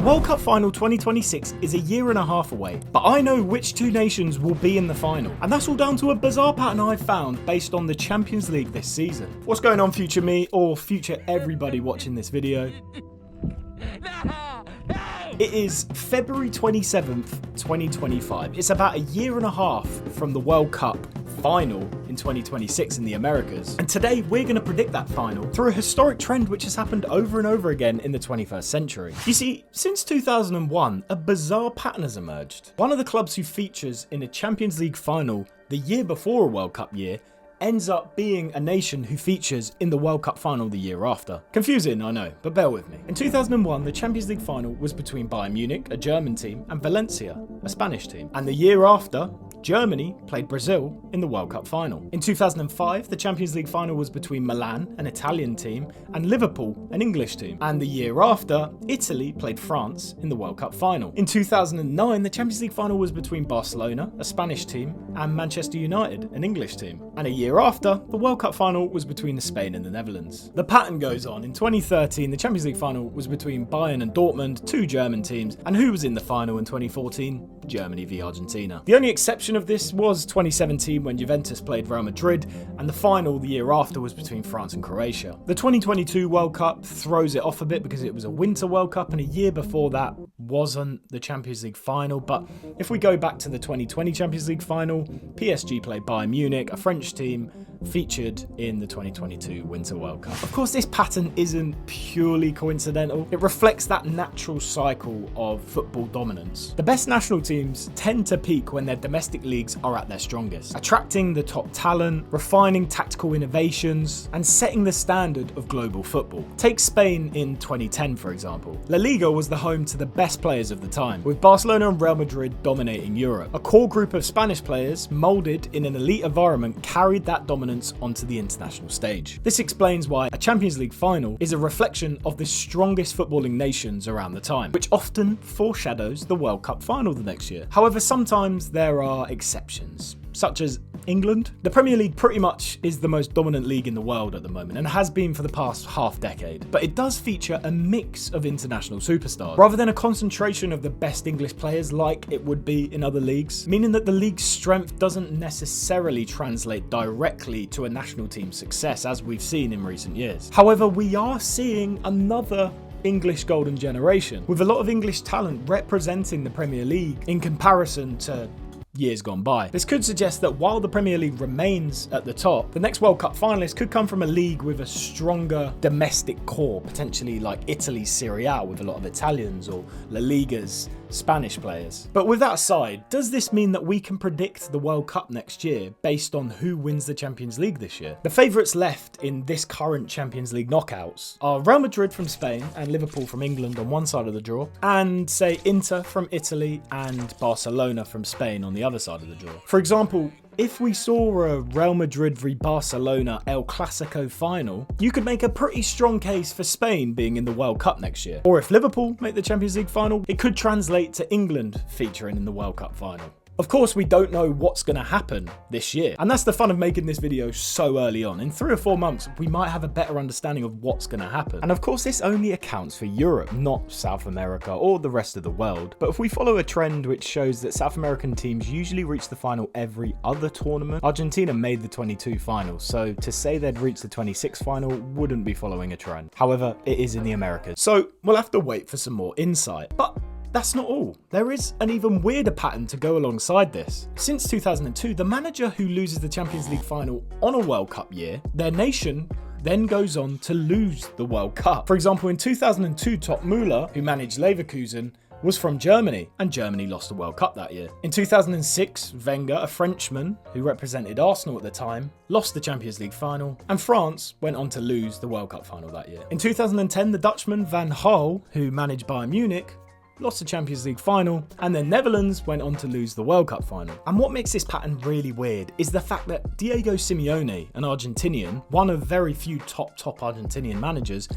World Cup Final 2026 is a year and a half away, but I know which two nations will be in the final, and that's all down to a bizarre pattern I've found based on the Champions League this season. What's going on, future me, or future everybody watching this video? It is February 27th, 2025. It's about a year and a half from the World Cup final in 2026 in the Americas. And today we're going to predict that final through a historic trend which has happened over and over again in the 21st century. You see, since 2001, a bizarre pattern has emerged. One of the clubs who features in a Champions League final the year before a World Cup year ends up being a nation who features in the World Cup final the year after. Confusing, I know, but bear with me. In 2001, the Champions League final was between Bayern Munich, a German team, and Valencia, a Spanish team. And the year after, Germany played Brazil in the World Cup final. In 2005, the Champions League final was between Milan, an Italian team, and Liverpool, an English team. And the year after, Italy played France in the World Cup final. In 2009, the Champions League final was between Barcelona, a Spanish team, and Manchester United, an English team. And a year after, the World Cup final was between Spain and the Netherlands. The pattern goes on. In 2013, the Champions League final was between Bayern and Dortmund, two German teams, and who was in the final in 2014? Germany v Argentina. The only exception of this was 2017 when Juventus played Real Madrid, and the final the year after was between France and Croatia. The 2022 World Cup throws it off a bit because it was a Winter World Cup, and a year before that wasn't the Champions League final. But if we go back to the 2020 Champions League final, PSG played Bayern Munich, a French team, featured in the 2022 Winter World Cup. Of course, this pattern isn't purely coincidental. It reflects that natural cycle of football dominance. The best national teams tend to peak when their domestic leagues are at their strongest, attracting the top talent, refining tactical innovations, and setting the standard of global football. Take Spain in 2010, for example. La Liga was the home to the best players of the time, with Barcelona and Real Madrid dominating Europe. A core group of Spanish players, molded in an elite environment, carried that dominance onto the international stage. This explains why a Champions League final is a reflection of the strongest footballing nations around the time, which often foreshadows the World Cup final the next year. However, sometimes there are exceptions, such as England. The Premier League pretty much is the most dominant league in the world at the moment, and has been for the past half decade. But it does feature a mix of international superstars, rather than a concentration of the best English players like it would be in other leagues, meaning that the league's strength doesn't necessarily translate directly to a national team's success, as we've seen in recent years. However, we are seeing another English golden generation, with a lot of English talent representing the Premier League in comparison to years gone by. This could suggest that while the Premier League remains at the top, the next World Cup finalists could come from a league with a stronger domestic core, potentially like Italy's Serie A with a lot of Italians, or La Liga's Spanish players. But with that aside, does this mean that we can predict the World Cup next year based on who wins the Champions League this year? The favourites left in this current Champions League knockouts are Real Madrid from Spain and Liverpool from England on one side of the draw, and say Inter from Italy and Barcelona from Spain on the other side of the draw. For example, if we saw a Real Madrid v Barcelona El Clasico final, you could make a pretty strong case for Spain being in the World Cup next year. Or if Liverpool make the Champions League final, it could translate to England featuring in the World Cup final. Of course, we don't know what's going to happen this year, and that's the fun of making this video so early on. In 3 or 4 months, we might have a better understanding of what's going to happen. And of course, this only accounts for Europe, not South America or the rest of the world. But if we follow a trend which shows that South American teams usually reach the final every other tournament, Argentina made the 22 final, so to say they'd reach the 26 final wouldn't be following a trend. However, it is in the Americas, so we'll have to wait for some more insight. But that's not all. There is an even weirder pattern to go alongside this. Since 2002, the manager who loses the Champions League final on a World Cup year, their nation then goes on to lose the World Cup. For example, in 2002, Top Müller, who managed Leverkusen, was from Germany, and Germany lost the World Cup that year. In 2006, Wenger, a Frenchman who represented Arsenal at the time, lost the Champions League final, and France went on to lose the World Cup final that year. In 2010, the Dutchman Van Gaal, who managed Bayern Munich, lost the Champions League final, and the Netherlands went on to lose the World Cup final. And what makes this pattern really weird is the fact that Diego Simeone, an Argentinian, one of very few top Argentinian managers,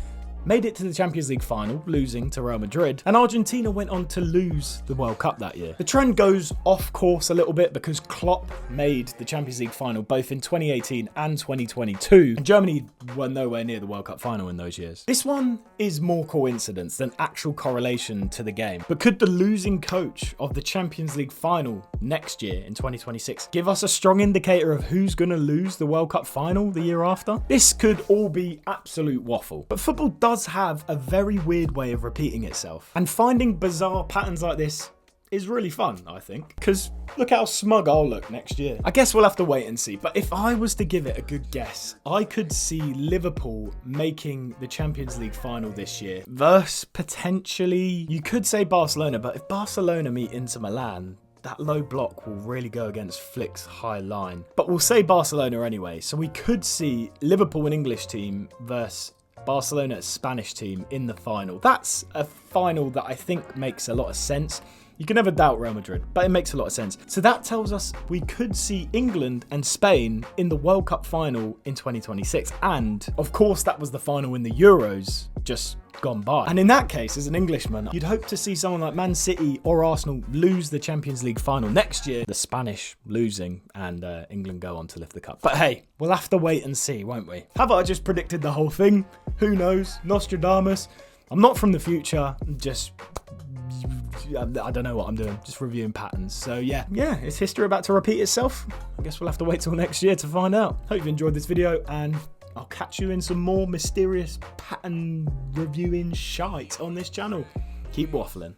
made it to the Champions League final, losing to Real Madrid, and Argentina went on to lose the World Cup that year. The trend goes off course a little bit because Klopp made the Champions League final both in 2018 and 2022, and Germany were nowhere near the World Cup final in those years. This one is more coincidence than actual correlation to the game, but could the losing coach of the Champions League final next year in 2026 give us a strong indicator of who's going to lose the World Cup final the year after? This could all be absolute waffle, but football does have a very weird way of repeating itself, and finding bizarre patterns like this is really fun, I think, because look how smug I'll look next year. I guess we'll have to wait and see, but if I was to give it a good guess, I could see Liverpool making the Champions League final this year versus potentially, you could say Barcelona, but if Barcelona meet Inter Milan, that low block will really go against Flick's high line. But we'll say Barcelona anyway, so we could see Liverpool, an English team, versus Barcelona, a Spanish team, in the final. That's a final that I think makes a lot of sense. You can never doubt Real Madrid, but it makes a lot of sense. So that tells us we could see England and Spain in the World Cup final in 2026. And of course, that was the final in the Euros just gone by. And in that case, as an Englishman, you'd hope to see someone like Man City or Arsenal lose the Champions League final next year, the Spanish losing, and England go on to lift the cup. But hey, we'll have to wait and see, won't we? Have I just predicted the whole thing? Who knows? Nostradamus. I'm not from the future, I don't know what I'm doing, just reviewing patterns. So yeah, is history about to repeat itself? I guess we'll have to wait till next year to find out. Hope you enjoyed this video, and I'll catch you in some more mysterious pattern reviewing shite on this channel. Keep waffling.